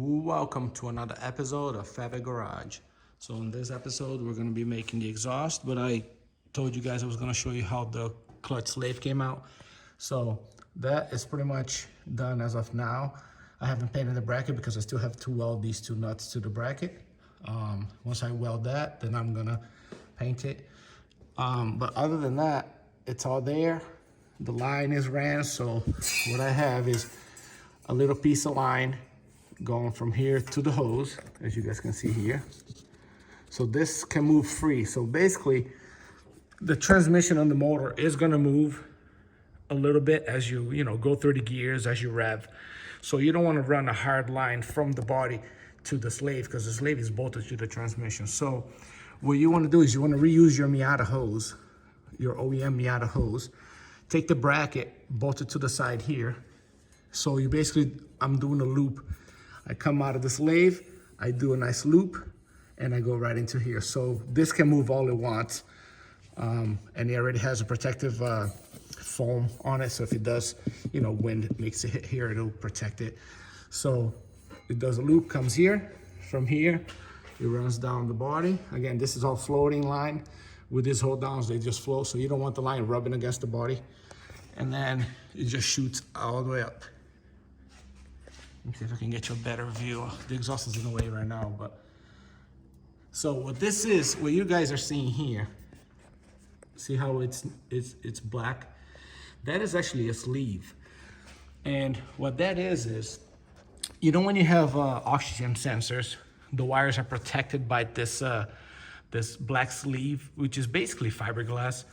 Welcome to another episode of Fabitgarage. So in this episode, we're going to be making the exhaust, but I told you guys I was going to show you how the clutch slave came out. So that is pretty much done as of now. I haven't painted the bracket because I still have to weld these two nuts to the bracket. Once I weld that, then I'm going to paint it. But other than that, it's all there. The line is ran, so what I have is a little piece of line going from here to the hose, as you guys can see here. So this can move free. So basically, the transmission on the motor is gonna move a little bit as you go through the gears, as you rev. So you don't wanna run a hard line from the body to the slave because the slave is bolted to the transmission. So what you wanna do is you wanna reuse your Miata hose, your OEM Miata hose. Take the bracket, bolt it to the side here. So you basically, I'm doing a loop. I come out of the slave, I do a nice loop, and I go right into here. So this can move all it wants. And it already has a protective foam on it. So if it does, wind makes it hit here, it'll protect it. So it does a loop, comes here, from here, it runs down the body. Again, this is all floating line. With these hold downs, they just flow. So you don't want the line rubbing against the body. And then it just shoots all the way up. Let me see if I can get you a better view. The exhaust is in the way right now, but. So what this is, what you guys are seeing here, see how it's black? That is actually a sleeve. And what that is, when you have oxygen sensors, the wires are protected by this, this black sleeve, which is basically fiberglass.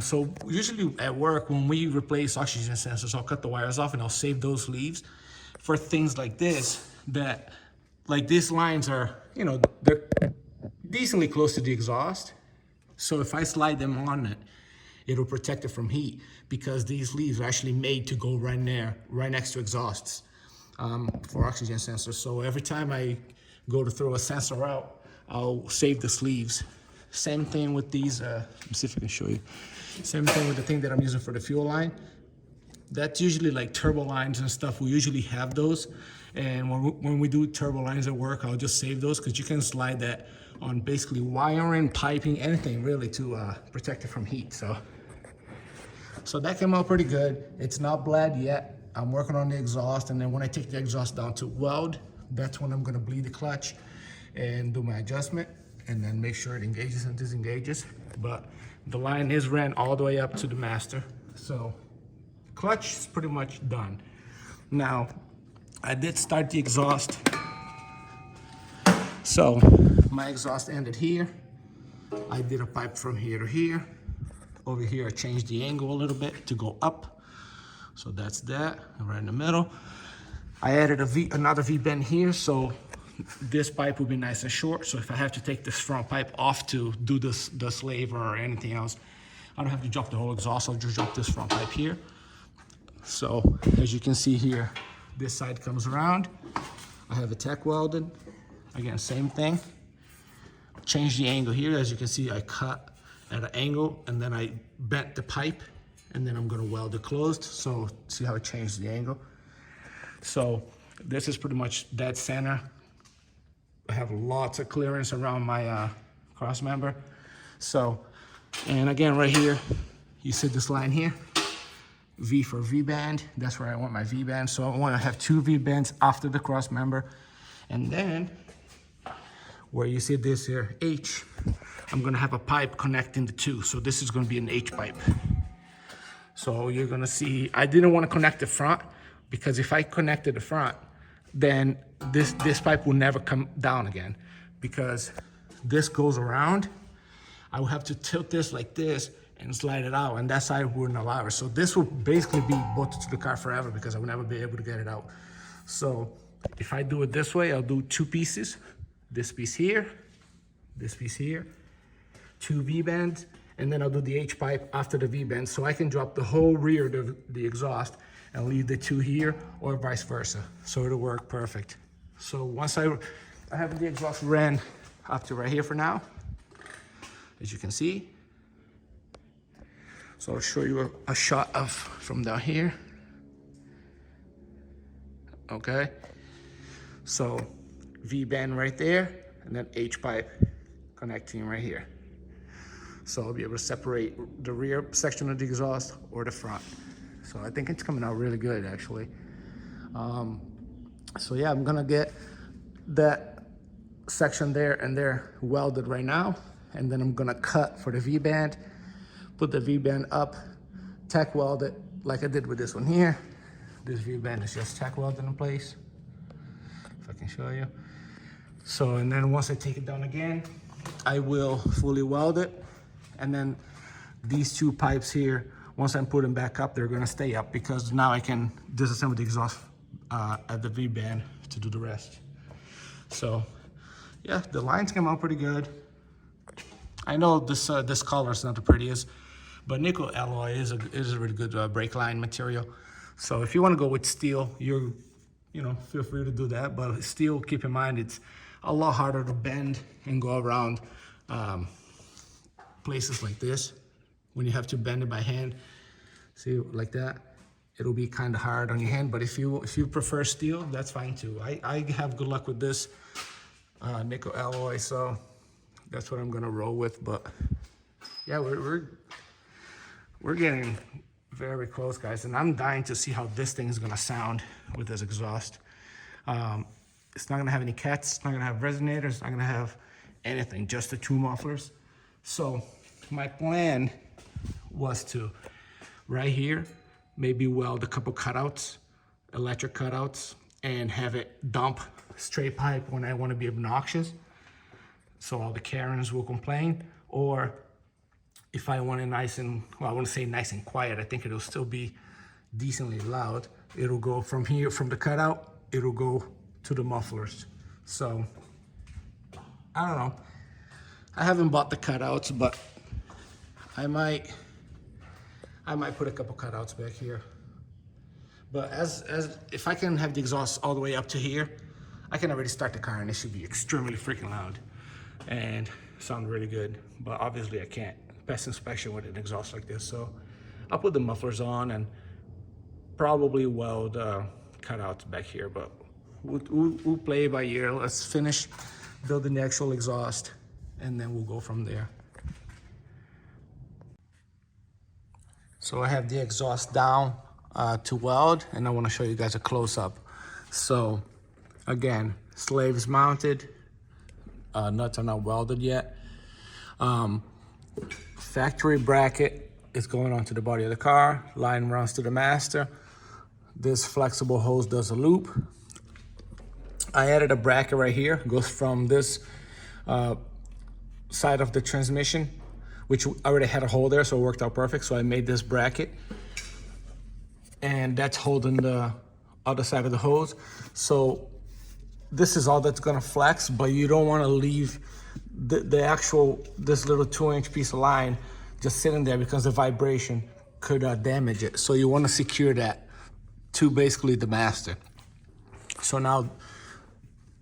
So usually at work, when we replace oxygen sensors, I'll cut the wires off and I'll save those sleeves for things like this, that like these lines are, they're decently close to the exhaust. So if I slide them on it, it'll protect it from heat because these leaves are actually made to go right next to exhausts for oxygen sensors. So every time I go to throw a sensor out, I'll save the sleeves. Same thing with these, let me see if I can show you. Same thing with the thing that I'm using for the fuel line. That's usually like turbo lines and stuff. We usually have those. And when we do turbo lines at work, I'll just save those because you can slide that on basically wiring, piping, anything really to protect it from heat. So that came out pretty good. It's not bled yet. I'm working on the exhaust. And then when I take the exhaust down to weld, that's when I'm gonna bleed the clutch and do my adjustment and then make sure it engages and disengages. But the line is ran all the way up to the master. So clutch is pretty much done. Now, I did start the exhaust. So my exhaust ended here. I did a pipe from here to here. Over here, I changed the angle a little bit to go up. So that's that, right in the middle. I added another V-bend here, so this pipe will be nice and short. So if I have to take this front pipe off to do the slave or anything else, I don't have to drop the whole exhaust. I'll just drop this front pipe here. So as you can see here, this side comes around. I have a tack welded. Again, same thing. Change the angle here. As you can see, I cut at an angle and then I bent the pipe and then I'm gonna weld it closed. So see how it changed the angle. So this is pretty much dead center. I have lots of clearance around my cross member. So, and again, right here, you see this line here. V for V-band, that's where I want my V-band. So I want to have two V-bands after the cross member. And then where you see this here, H, I'm gonna have a pipe connecting the two. So this is gonna be an H pipe. So you're gonna see, I didn't want to connect the front because if I connected the front, then this pipe will never come down again because this goes around. I will have to tilt this like this and slide it out, and that side wouldn't allow it. So this will basically be bolted to the car forever because I will never be able to get it out. So if I do it this way, I'll do two pieces. This piece here, two V-bands, and then I'll do the H-pipe after the V-band so I can drop the whole rear of the exhaust and leave the two here or vice versa. So it'll work perfect. So once I have the exhaust ran up to right here for now, as you can see. So I'll show you a shot from down here. Okay. So V-band right there, and then H-pipe connecting right here. So I'll be able to separate the rear section of the exhaust or the front. So I think it's coming out really good, actually. So yeah, I'm gonna get that section there and there welded right now, and then I'm gonna cut for the V-band, put the V-band up, tack weld it like I did with this one here. This V-band is just tack welded in place, if I can show you. So, and then once I take it down again, I will fully weld it. And then these two pipes here, once I put them back up, they're gonna stay up because now I can disassemble the exhaust at the V-band to do the rest. So yeah, the lines came out pretty good. I know this color is not the prettiest, but nickel alloy is a really good brake line material. So if you want to go with steel, you know, feel free to do that. But steel, keep in mind, it's a lot harder to bend and go around places like this when you have to bend it by hand. See, like that, it'll be kind of hard on your hand. But if you prefer steel, that's fine too. I have good luck with this nickel alloy, so that's what I'm gonna roll with. But yeah, we're getting very close, guys, and I'm dying to see how this thing is gonna sound with this exhaust. It's not gonna have any cats, it's not gonna have resonators, it's not gonna have anything, just the two mufflers. So my plan was to, right here, maybe weld a couple cutouts, electric cutouts, and have it dump straight pipe when I want to be obnoxious, so all the Karens will complain. Or if I want it nice and, well, I want to say nice and quiet, I think it'll still be decently loud. It'll go from here, from the cutout, it'll go to the mufflers. So I don't know. I haven't bought the cutouts, but I might put a couple cutouts back here. But as if I can have the exhaust all the way up to here, I can already start the car and it should be extremely freaking loud and sound really good. But obviously I can't pass inspection with an exhaust like this. So I'll put the mufflers on and probably weld cutouts back here, but we'll play it by ear. Let's finish building the actual exhaust and then we'll go from there. So I have the exhaust down to weld, and I want to show you guys a close-up. So again, slaves mounted, nuts are not welded yet. Factory bracket is going onto the body of the car, line runs to the master. This flexible hose does a loop. I added a bracket right here, goes from this side of the transmission, which already had a hole there, so it worked out perfect. So I made this bracket, and that's holding the other side of the hose. So this is all that's gonna flex, but you don't wanna leave the actual, this little 2-inch piece of line just sitting there because the vibration could damage it. So you wanna secure that to basically the master. So now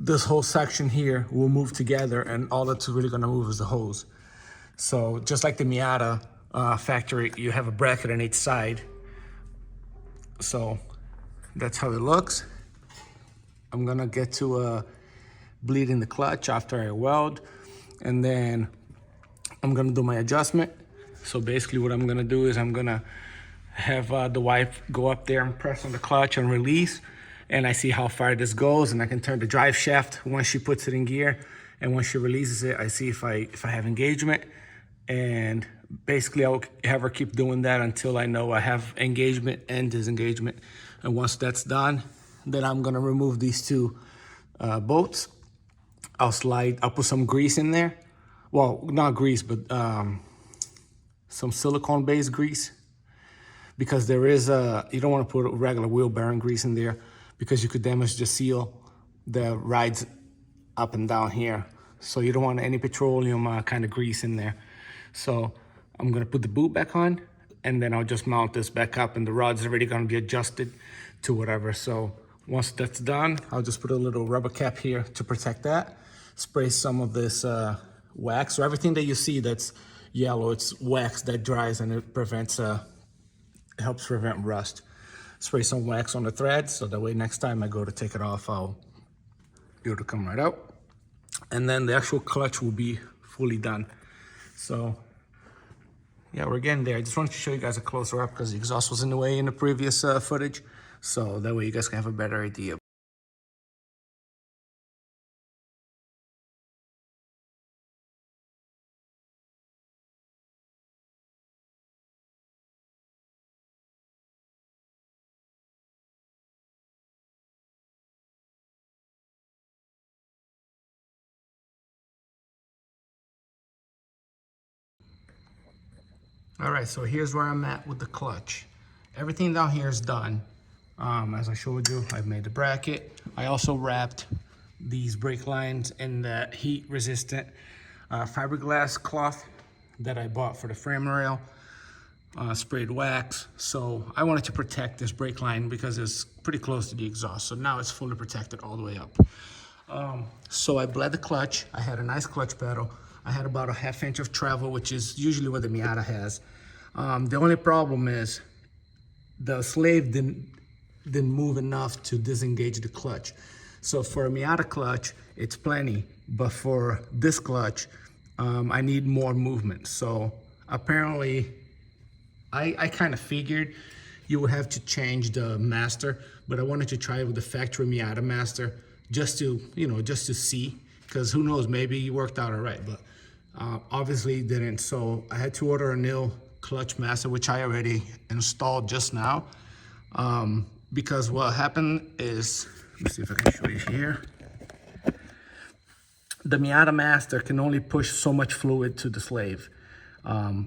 this whole section here will move together, and all that's really gonna move is the hose. So just like the Miata factory, you have a bracket on each side. So that's how it looks. I'm gonna get to bleeding the clutch after I weld, and then I'm gonna do my adjustment. So basically what I'm gonna do is I'm gonna have the wife go up there and press on the clutch and release, and I see how far this goes, and I can turn the drive shaft once she puts it in gear, and once she releases it, I see if I have engagement. And basically I'll have her keep doing that until I know I have engagement and disengagement. And once that's done, then I'm gonna remove these two bolts. I'll put some grease in there. Well, not grease, but some silicone-based grease, because there is you don't wanna put regular wheel bearing grease in there because you could damage the seal that rides up and down here. So you don't want any petroleum kind of grease in there. So I'm gonna put the boot back on, and then I'll just mount this back up, and the rod's already gonna be adjusted to whatever. So once that's done, I'll just put a little rubber cap here to protect that. Spray some of this wax. So everything that you see that's yellow, it's wax that dries, and it prevents, helps prevent rust. Spray some wax on the threads, so that way next time I go to take it off, I'll it'll come right out. And then the actual clutch will be fully done. So yeah, we're getting there. I just wanted to show you guys a closer up because the exhaust was in the way in the previous footage. So that way you guys can have a better idea. All right, so here's where I'm at with the clutch. Everything down here is done. As I showed you, I've made the bracket. I also wrapped these brake lines in the heat resistant fiberglass cloth that I bought for the frame rail, sprayed wax. So I wanted to protect this brake line because it's pretty close to the exhaust. So now it's fully protected all the way up. So I bled the clutch. I had a nice clutch pedal. I had about a 1/2 inch of travel, which is usually what the Miata has. The only problem is the slave didn't move enough to disengage the clutch. So for a Miata clutch, it's plenty, but for this clutch, I need more movement. So apparently, I kind of figured you would have to change the master, but I wanted to try it with the factory Miata master just to, just to see, because who knows, maybe it worked out all right, but obviously it didn't. So I had to order a new clutch master, which I already installed just now, because what happened is, let's see if I can show you here. The Miata master can only push so much fluid to the slave.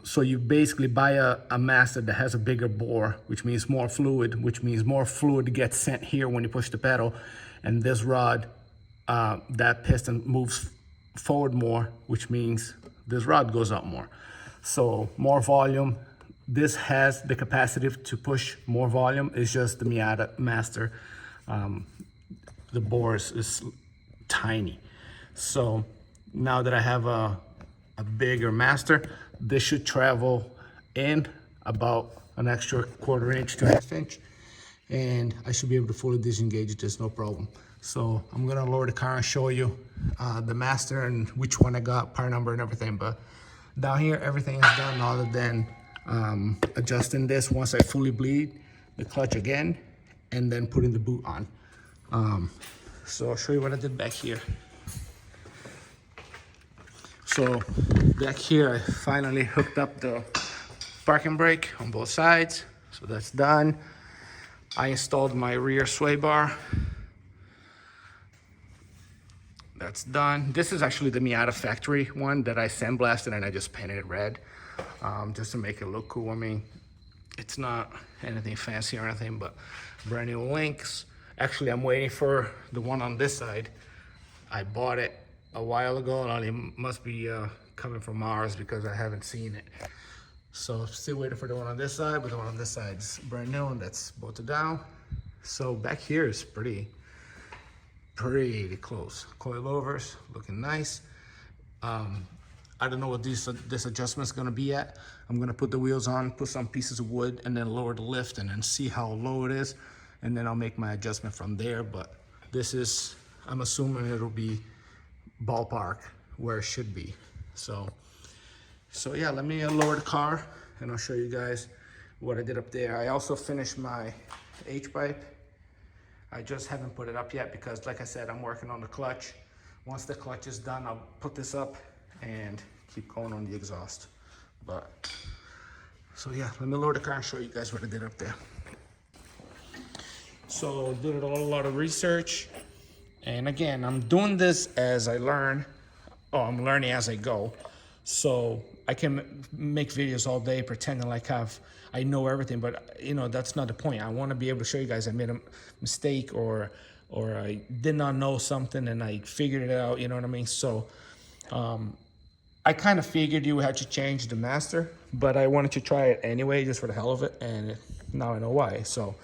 So you basically buy a master that has a bigger bore, which means more fluid, which means more fluid gets sent here when you push the pedal. And this rod, that piston moves forward more, which means this rod goes up more. So more volume. This has the capacity to push more volume. It's just the Miata master. The bore is tiny. So now that I have a bigger master, this should travel in about an extra 1/4 inch to 1/2 inch, and I should be able to fully disengage this, no problem. So I'm gonna lower the car and show you the master and which one I got, part number and everything. But down here, everything is done other than adjusting this once I fully bleed the clutch again, and then putting the boot on. So I'll show you what I did back here. So back here, I finally hooked up the parking brake on both sides. So that's done. I installed my rear sway bar. That's done. This is actually the Miata factory one that I sandblasted and I just painted it red, just to make it look cool. I mean, it's not anything fancy or anything, but brand new links. Actually, I'm waiting for the one on this side. I bought it a while ago, and it must be coming from Mars because I haven't seen it. So still waiting for the one on this side, but the one on this side is brand new and that's bolted down. So back here is pretty close. Coilovers looking nice. I don't know what this adjustment is gonna be at. I'm gonna put the wheels on, put some pieces of wood, and then lower the lift and then see how low it is. And then I'll make my adjustment from there. But this is, I'm assuming it'll be ballpark where it should be. So yeah, let me lower the car and I'll show you guys what I did up there. I also finished my H-pipe. I just haven't put it up yet because, like I said, I'm working on the clutch. Once the clutch is done, I'll put this up and keep going on the exhaust. So yeah, let me lower the car and show you guys what I did up there. So did a lot of research. And again, I'm doing this as I learn. I'm learning as I go. So I can make videos all day pretending like I know everything, but that's not the point. I want to be able to show you guys I made a mistake or I did not know something and I figured it out, you know what I mean? So I kind of figured you had to change the master, but I wanted to try it anyway just for the hell of it, and now I know why. So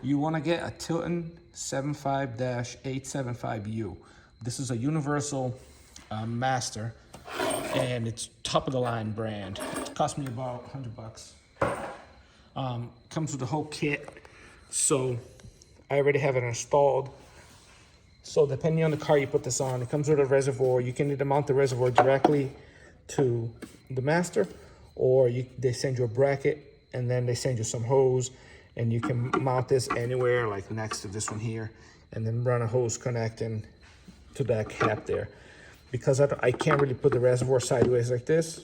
you want to get a Tilton 75-875U. This is a universal master, and it's top of the line brand. It cost me about $100. Comes with the whole kit, so I already have it installed. So depending on the car you put this on, it comes with a reservoir. You can either mount the reservoir directly to the master, or they send you a bracket and then they send you some hose, and you can mount this anywhere, like next to this one here, and then run a hose connecting to that cap there. Because I can't really put the reservoir sideways like this,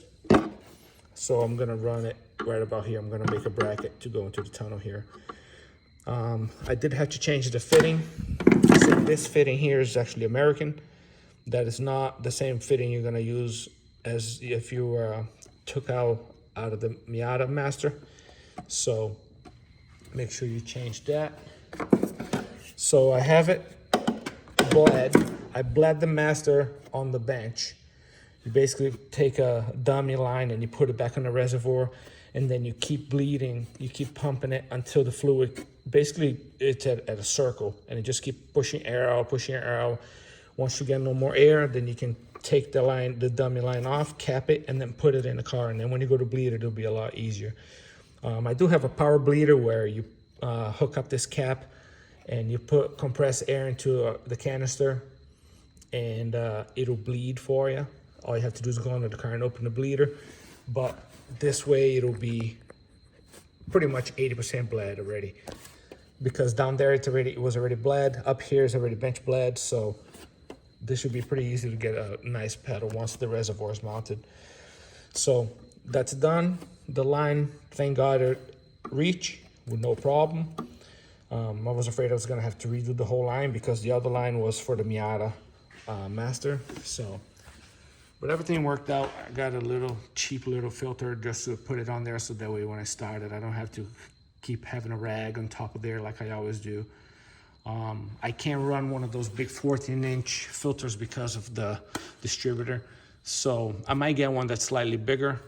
so I'm gonna run it right about here. I'm gonna make a bracket to go into the tunnel here. I did have to change the fitting. So this fitting here is actually American. That is not the same fitting you're gonna use as if you took out of the Miata Master. So make sure you change that. So I have it bled. I bled the Master on the bench. You basically take a dummy line and you put it back in the reservoir, and then you keep bleeding, you keep pumping it until the fluid, basically it's at a circle, and you just keep pushing air out, pushing air out. Once you get no more air, then you can take the line, the dummy line off, cap it, and then put it in the car. And then when you go to bleed it, it'll be a lot easier. I do have a power bleeder where you hook up this cap and you put compressed air into the canister, and it'll bleed for you. All you have to do is go under the car and open the bleeder. But this way it'll be pretty much 80% bled already, because down there it was already bled. Up here is already bench bled, so this should be pretty easy to get a nice pedal once the reservoir is mounted. So that's done. The line, thank God, it reached with no problem. I was afraid I was gonna have to redo the whole line because the other line was for the Miata Master. So, but everything worked out. I got a cheap little filter just to put it on there, so that way when I start it, I don't have to keep having a rag on top of there like I always do. I can't run one of those big 14-inch filters because of the distributor. So I might get one that's slightly bigger.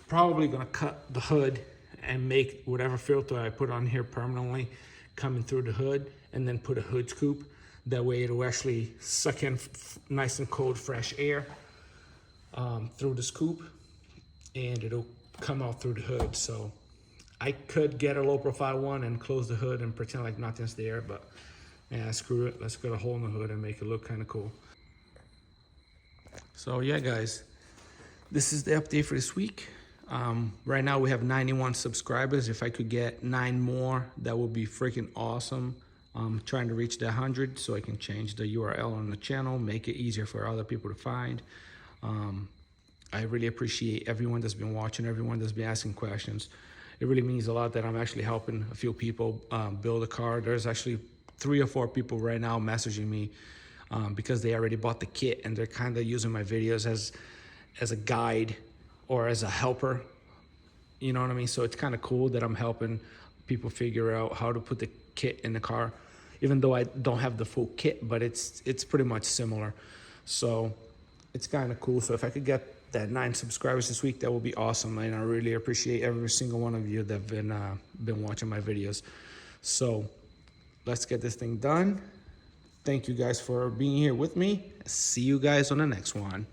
Probably gonna cut the hood and make whatever filter I put on here permanently coming through the hood, and then put a hood scoop. That way it'll actually suck in nice and cold, fresh air through the scoop, and it'll come out through the hood. So I could get a low profile one and close the hood and pretend like nothing's there, but yeah, screw it. Let's cut a hole in the hood and make it look kind of cool. So yeah, guys, this is the update for this week. Right now we have 91 subscribers. If I could get 9 more, that would be freaking awesome. I'm trying to reach the 100 so I can change the URL on the channel, make it easier for other people to find. I really appreciate everyone that's been watching, everyone that's been asking questions. It really means a lot that I'm actually helping a few people build a car. There's actually 3 or 4 people right now messaging me because they already bought the kit, and they're kind of using my videos as a guide or as a helper. You know what I mean? So it's kind of cool that I'm helping people figure out how to put the kit in the car, even though I don't have the full kit, but it's pretty much similar. So it's kind of cool. So if I could get that 9 subscribers this week, that would be awesome. And I really appreciate every single one of you that have been watching my videos. So let's get this thing done. Thank you guys for being here with me. See you guys on the next one.